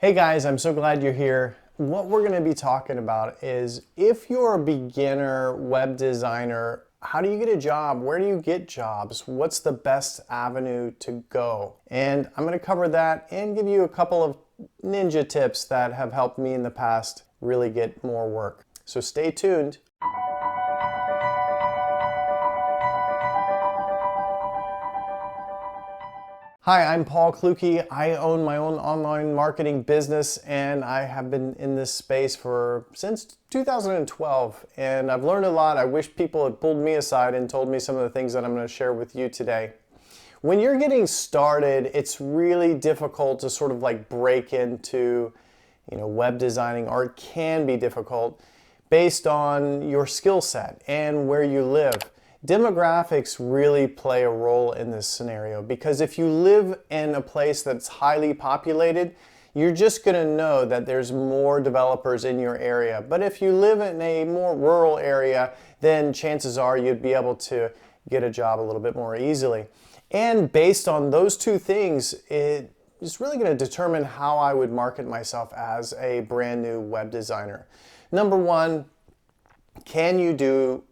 Hey guys, I'm so glad you're here. What we're going to be talking about is if you're a beginner web designer, how do you get a job? Where do you get jobs? What's the best avenue to go? And I'm going to cover that and give you a couple of ninja tips that have helped me in the past really get more work. So stay tuned. Hi, I'm Paul Kluke. I own my own online marketing business and I have been in this space since 2012 and I've learned a lot. I wish people had pulled me aside and told me some of the things that I'm going to share with you today. When you're getting started, it's really difficult to sort of like break into, web designing, or it can be difficult based on your skill set and where you live. Demographics really play a role in this scenario because if you live in a place that's highly populated, you're just going to know that there's more developers in your area. But if you live in a more rural area, then chances are you'd be able to get a job a little bit more easily. And based on those two things, it is really going to determine how I would market myself as a brand new web designer. Number one, can you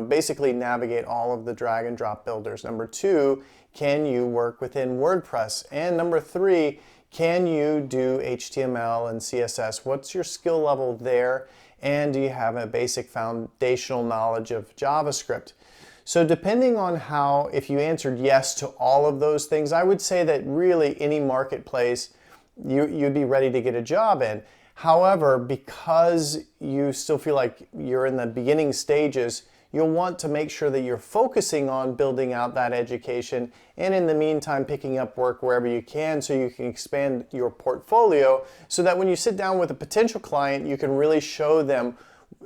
basically navigate all of the drag and drop builders? Number two, can you work within WordPress? And number three, can you do HTML and CSS? What's your skill level there? And do you have a basic foundational knowledge of JavaScript? So depending on if you answered yes to all of those things, I would say that really any marketplace you'd be ready to get a job in. However, because you still feel like you're in the beginning stages, you'll want to make sure that you're focusing on building out that education and in the meantime picking up work wherever you can so you can expand your portfolio so that when you sit down with a potential client, you can really show them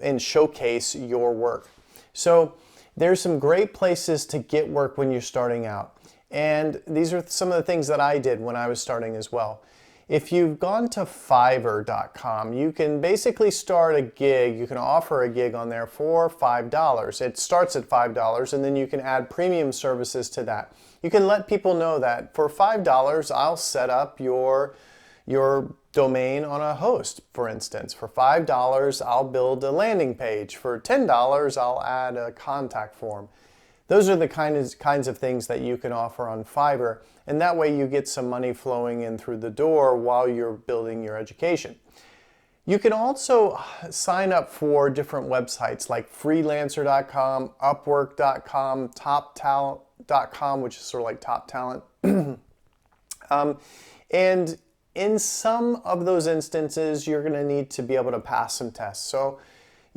and showcase your work. So there's some great places to get work when you're starting out. And these are some of the things that I did when I was starting as well. If you've gone to Fiverr.com, you can basically start a gig. You can offer a gig on there for $5. It starts at $5 and then you can add premium services to that. You can let people know that for $5, I'll set up your domain on a host, for instance. For $5, I'll build a landing page. For $10, I'll add a contact form. Those are the kinds of things that you can offer on Fiverr, and that way you get some money flowing in through the door while you're building your education. You can also sign up for different websites like freelancer.com, upwork.com, toptalent.com, which is sort of like Top Talent. And in some of those instances, you're going to need to be able to pass some tests. So,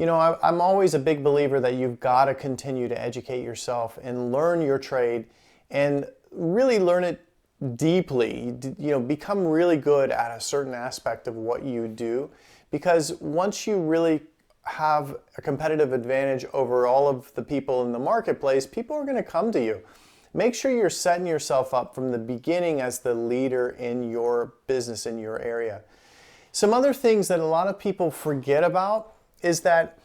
I'm always a big believer that you've got to continue to educate yourself and learn your trade and really learn it deeply. Become really good at a certain aspect of what you do, because once you really have a competitive advantage over all of the people in the marketplace, people are going to come to you. Make sure you're setting yourself up from the beginning as the leader in your business, in your area. Some other things that a lot of people forget about is that,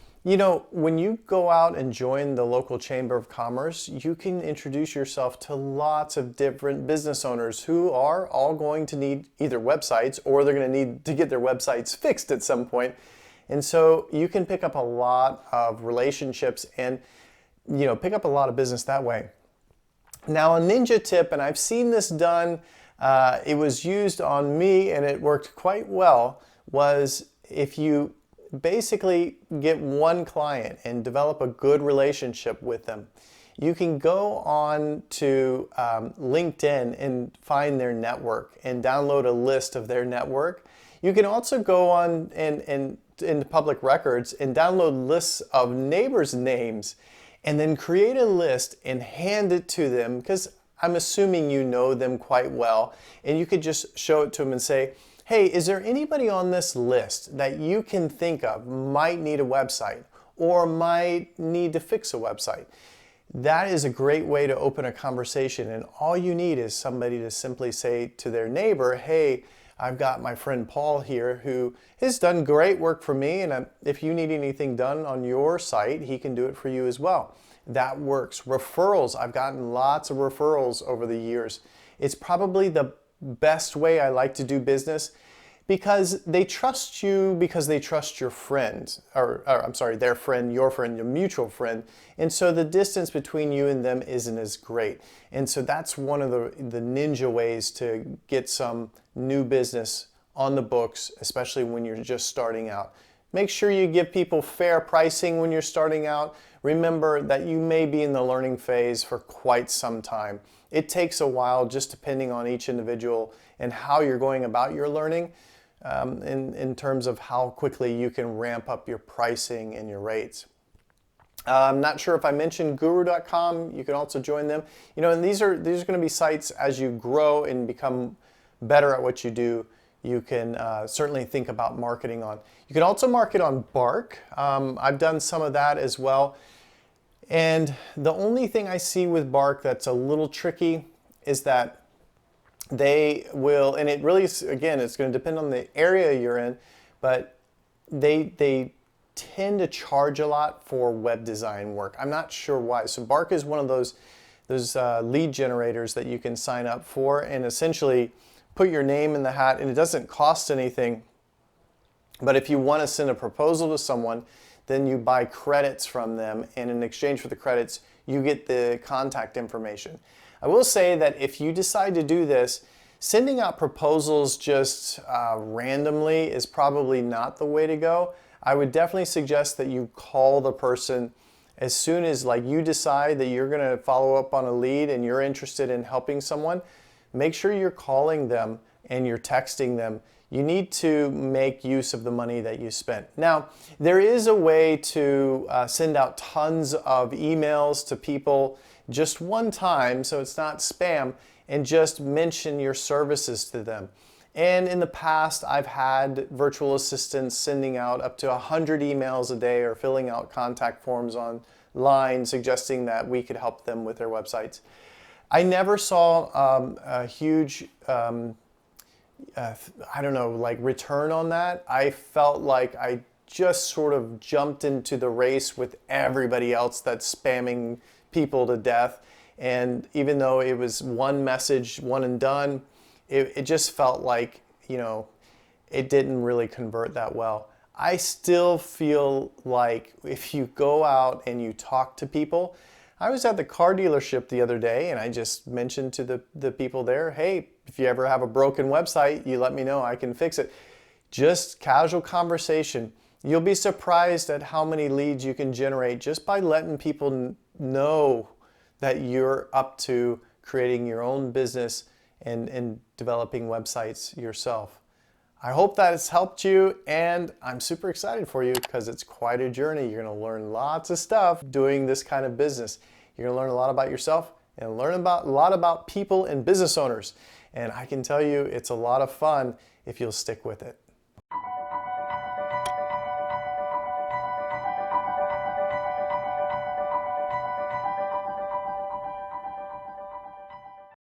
when you go out and join the local Chamber of Commerce, you can introduce yourself to lots of different business owners who are all going to need either websites or they're going to need to get their websites fixed at some point. And so you can pick up a lot of relationships and, pick up a lot of business that way. Now, a ninja tip, and I've seen this done, it was used on me and it worked quite well, was if you basically get one client and develop a good relationship with them, you can go on to LinkedIn and find their network and download a list of their network. You can also go on and into public records and download lists of neighbors' names and then create a list and hand it to them, because I'm assuming you know them quite well, and you could just show it to them and say, hey, is there anybody on this list that you can think of might need a website or might need to fix a website? That is a great way to open a conversation, and all you need is somebody to simply say to their neighbor, hey, I've got my friend Paul here who has done great work for me, and if you need anything done on your site, he can do it for you as well. That works. Referrals, I've gotten lots of referrals over the years. It's probably the best way I like to do business because they trust you because they trust your friend, or I'm sorry, their friend, your mutual friend. And so the distance between you and them isn't as great. And so that's one of the ninja ways to get some new business on the books, especially when you're just starting out. Make sure you give people fair pricing when you're starting out. Remember that you may be in the learning phase for quite some time. It takes a while, just depending on each individual and how you're going about your learning, in terms of how quickly you can ramp up your pricing and your rates. I'm not sure if I mentioned guru.com. You can also join them. And these are going to be sites as you grow and become better at what you do. You can certainly think about marketing on. You can also market on Bark. I've done some of that as well. And the only thing I see with Bark that's a little tricky is that they will, and it really, again, it's going to depend on the area you're in, but they tend to charge a lot for web design work. I'm not sure why. So Bark is one of those lead generators that you can sign up for and essentially put your name in the hat, and it doesn't cost anything. But if you want to send a proposal to someone, then you buy credits from them, and in exchange for the credits, you get the contact information. I will say that if you decide to do this, sending out proposals just randomly is probably not the way to go. I would definitely suggest that you call the person as soon as you decide that you're going to follow up on a lead and you're interested in helping someone. Make sure you're calling them and you're texting them. You need to make use of the money that you spent. Now, there is a way to send out tons of emails to people just one time, so it's not spam, and just mention your services to them. And in the past, I've had virtual assistants sending out up to 100 emails a day or filling out contact forms online suggesting that we could help them with their websites. I never saw a huge, return on that. I felt like I just sort of jumped into the race with everybody else that's spamming people to death. And even though it was one message, one and done, it just felt like, it didn't really convert that well. I still feel like if you go out and you talk to people, I was at the car dealership the other day and I just mentioned to the people there, hey, if you ever have a broken website, you let me know, I can fix it. Just casual conversation. You'll be surprised at how many leads you can generate just by letting people know that you're up to creating your own business and developing websites yourself. I hope that has helped you, and I'm super excited for you because it's quite a journey. You're going to learn lots of stuff doing this kind of business. You're going to learn a lot about yourself and learn a lot about people and business owners. And I can tell you it's a lot of fun if you'll stick with it.